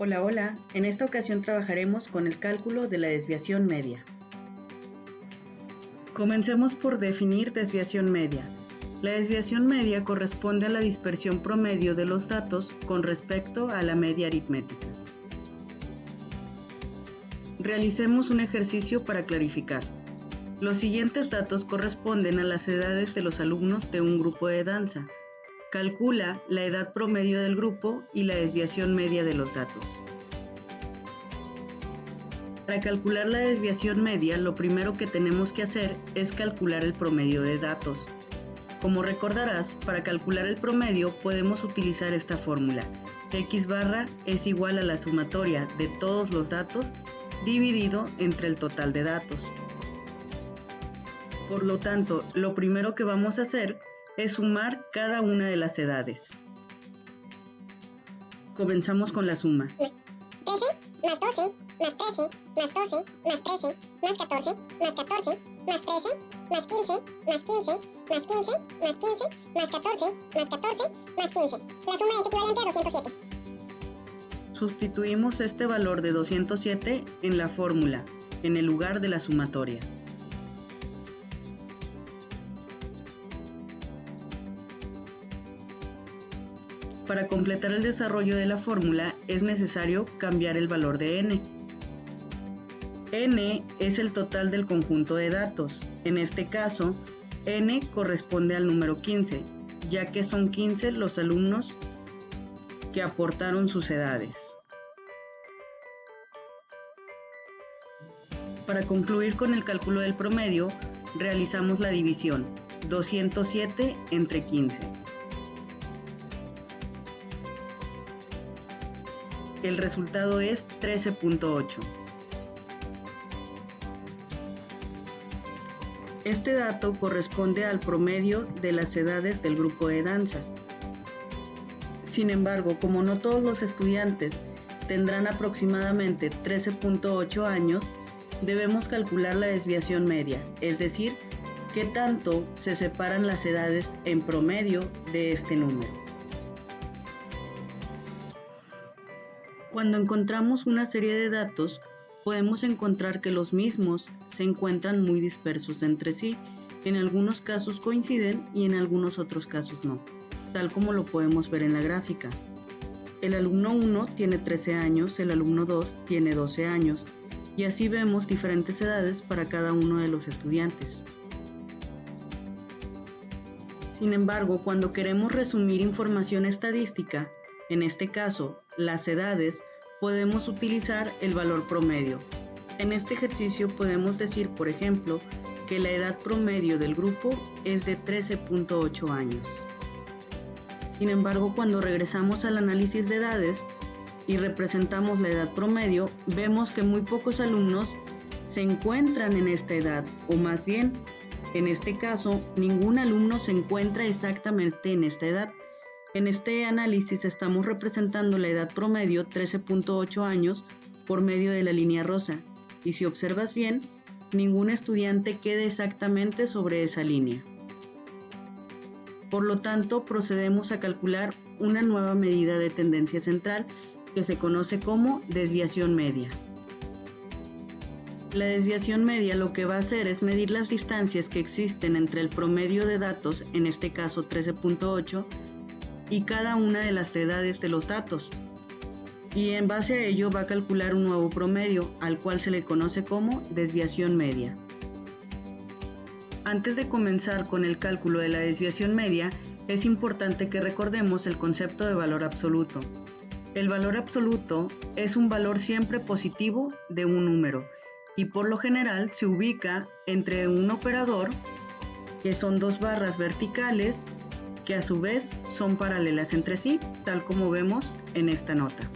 Hola, hola. En esta ocasión trabajaremos con el cálculo de la desviación media. Comencemos por definir desviación media. La desviación media corresponde a la dispersión promedio de los datos con respecto a la media aritmética. Realicemos un ejercicio para clarificar. Los siguientes datos corresponden a las edades de los alumnos de un grupo de danza. Calcula la edad promedio del grupo y la desviación media de los datos. Para calcular la desviación media, lo primero que tenemos que hacer es calcular el promedio de datos. Como recordarás, para calcular el promedio podemos utilizar esta fórmula. X barra es igual a la sumatoria de todos los datos dividido entre el total de datos. Por lo tanto, lo primero que vamos a hacer es sumar cada una de las edades. Comenzamos con la suma. 13 más 12 más 13 más 12 más 13 más 14 más 14 más 13 más 15 más 15 más 15 más 15 más 14 más 14 más 15. La suma es equivalente a 207. Sustituimos este valor de 207 en la fórmula, en el lugar de la sumatoria. Para completar el desarrollo de la fórmula es necesario cambiar el valor de n. N es el total del conjunto de datos. En este caso, n corresponde al número 15, ya que son 15 los alumnos que aportaron sus edades. Para concluir con el cálculo del promedio, realizamos la división, 207 entre 15. El resultado es 13.8. Este dato corresponde al promedio de las edades del grupo de danza. Sin embargo, como no todos los estudiantes tendrán aproximadamente 13.8 años, debemos calcular la desviación media, es decir, qué tanto se separan las edades en promedio de este número. Cuando encontramos una serie de datos, podemos encontrar que los mismos se encuentran muy dispersos entre sí. En algunos casos coinciden y en algunos otros casos no, tal como lo podemos ver en la gráfica. El alumno 1 tiene 13 años, el alumno 2 tiene 12 años, y así vemos diferentes edades para cada uno de los estudiantes. Sin embargo, cuando queremos resumir información estadística, en este caso, las edades, podemos utilizar el valor promedio. En este ejercicio podemos decir, por ejemplo, que la edad promedio del grupo es de 13.8 años. Sin embargo, cuando regresamos al análisis de edades y representamos la edad promedio, vemos que muy pocos alumnos se encuentran en esta edad, o más bien, en este caso, ningún alumno se encuentra exactamente en esta edad. En este análisis estamos representando la edad promedio 13.8 años por medio de la línea rosa, y si observas bien, ningún estudiante queda exactamente sobre esa línea. Por lo tanto, procedemos a calcular una nueva medida de tendencia central que se conoce como desviación media. La desviación media lo que va a hacer es medir las distancias que existen entre el promedio de datos, en este caso 13.8, y cada una de las edades de los datos, y en base a ello va a calcular un nuevo promedio, al cual se le conoce como desviación media. Antes de comenzar con el cálculo de la desviación media, es importante que recordemos el concepto de valor absoluto. El valor absoluto es un valor siempre positivo de un número, y por lo general se ubica entre un operador, que son dos barras verticales, que a su vez son paralelas entre sí, tal como vemos en esta nota.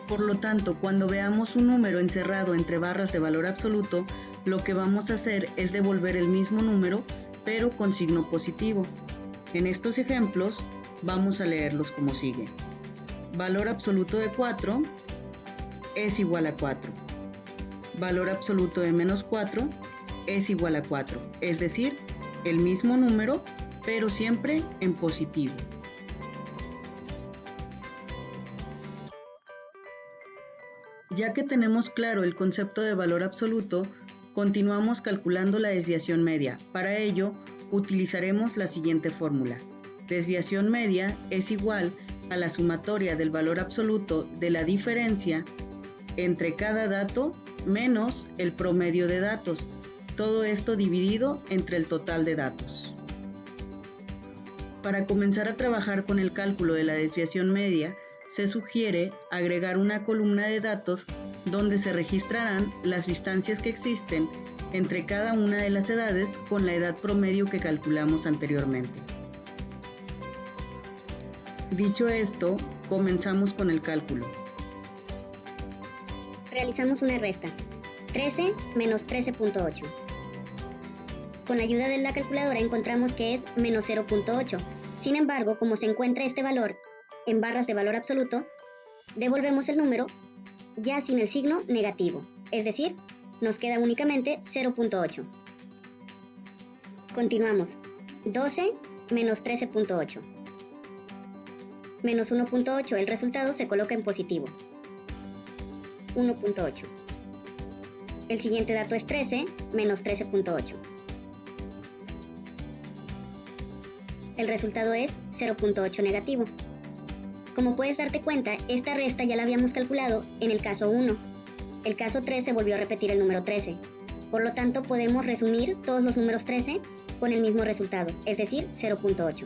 Por lo tanto, cuando veamos un número encerrado entre barras de valor absoluto, lo que vamos a hacer es devolver el mismo número, pero con signo positivo. En estos ejemplos, vamos a leerlos como sigue. Valor absoluto de 4 es igual a 4. Valor absoluto de menos 4 es igual a 4, es decir, el mismo número, pero siempre en positivo. Ya que tenemos claro el concepto de valor absoluto, continuamos calculando la desviación media. Para ello, utilizaremos la siguiente fórmula. Desviación media es igual a la sumatoria del valor absoluto de la diferencia entre cada dato menos el promedio de datos. Todo esto dividido entre el total de datos. Para comenzar a trabajar con el cálculo de la desviación media, se sugiere agregar una columna de datos donde se registrarán las distancias que existen entre cada una de las edades con la edad promedio que calculamos anteriormente. Dicho esto, comenzamos con el cálculo. Realizamos una resta. 13 menos 13.8. Con la ayuda de la calculadora encontramos que es menos 0.8. Sin embargo, como se encuentra este valor en barras de valor absoluto, devolvemos el número ya sin el signo negativo, es decir, nos queda únicamente 0.8. Continuamos. 12 menos 13.8. Menos 1.8, el resultado se coloca en positivo. 1.8. El siguiente dato es 13 menos 13.8. El resultado es 0.8 negativo. Como puedes darte cuenta, esta resta ya la habíamos calculado en el caso 1. El caso 3 se volvió a repetir el número 13. Por lo tanto, podemos resumir todos los números 13 con el mismo resultado, es decir, 0.8.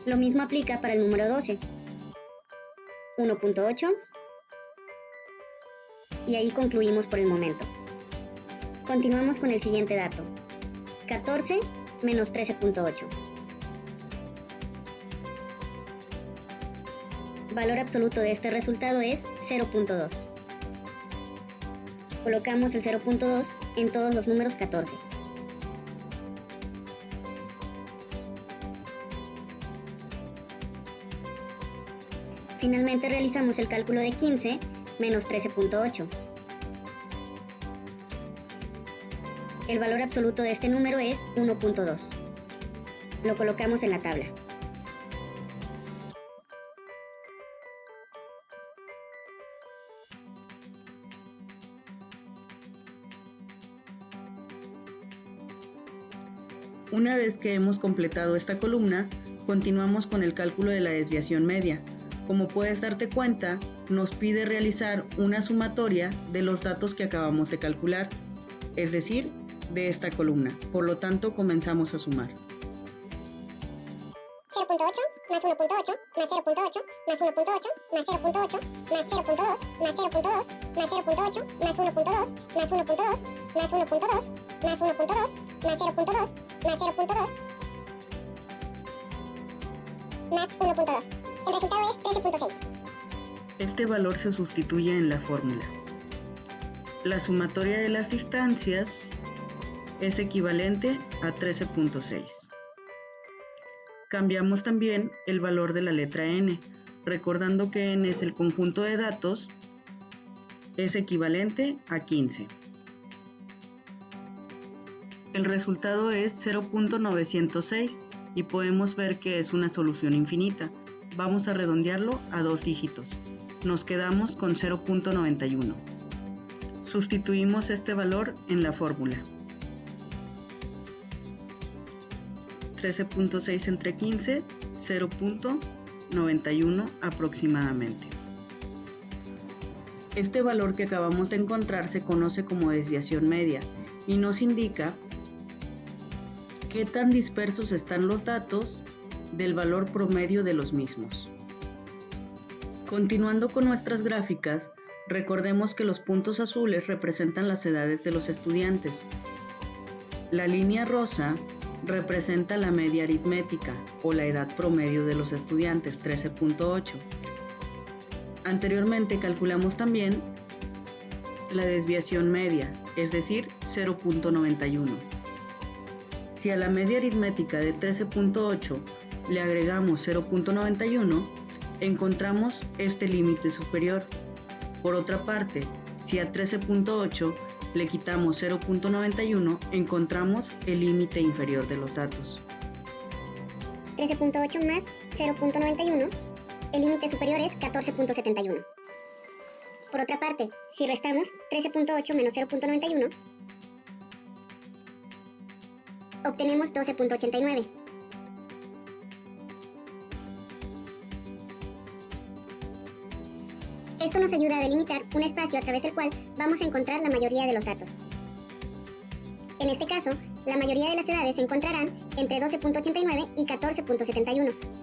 Lo mismo aplica para el número 12. 1.8. Y ahí concluimos por el momento. Continuamos con el siguiente dato. 14 menos 13.8. Valor absoluto de este resultado es 0.2. Colocamos el 0.2 en todos los números 14. Finalmente realizamos el cálculo de 15 menos 13.8. El valor absoluto de este número es 1.2. Lo colocamos en la tabla. Una vez que hemos completado esta columna, continuamos con el cálculo de la desviación media. Como puedes darte cuenta, nos pide realizar una sumatoria de los datos que acabamos de calcular, es decir, de esta columna. Por lo tanto, comenzamos a sumar. 0.8 más 1.8 más 0.8 más 1.8 más 0.8 más 0.2 más 0.2 más 0.8 más 1.2 más 1.2 más 1.2 más 1.2 más 0.2 más 0.2 más 1.2. El resultado es 13.6. Este valor se sustituye en la fórmula. La sumatoria de las distancias es equivalente a 13.6. Cambiamos también el valor de la letra n, recordando que n es el conjunto de datos, es equivalente a 15. El resultado es 0.906 y podemos ver que es una solución infinita. Vamos a redondearlo a 2 dígitos. Nos quedamos con 0.91. Sustituimos este valor en la fórmula. 13.6 entre 15, 0.91 aproximadamente. Este valor que acabamos de encontrar se conoce como desviación media y nos indica qué tan dispersos están los datos del valor promedio de los mismos. Continuando con nuestras gráficas, recordemos que los puntos azules representan las edades de los estudiantes. La línea rosa representa la media aritmética o la edad promedio de los estudiantes, 13.8. Anteriormente calculamos también la desviación media, es decir, 0.91. Si a la media aritmética de 13.8 le agregamos 0.91, encontramos este límite superior. Por otra parte, si a 13.8 le quitamos 0.91, encontramos el límite inferior de los datos. 13.8 más 0.91, el límite superior es 14.71. Por otra parte, si restamos 13.8 menos 0.91, obtenemos 12.89. Esto nos ayuda a delimitar un espacio a través del cual vamos a encontrar la mayoría de los datos. En este caso, la mayoría de las edades se encontrarán entre 12.89 y 14.71.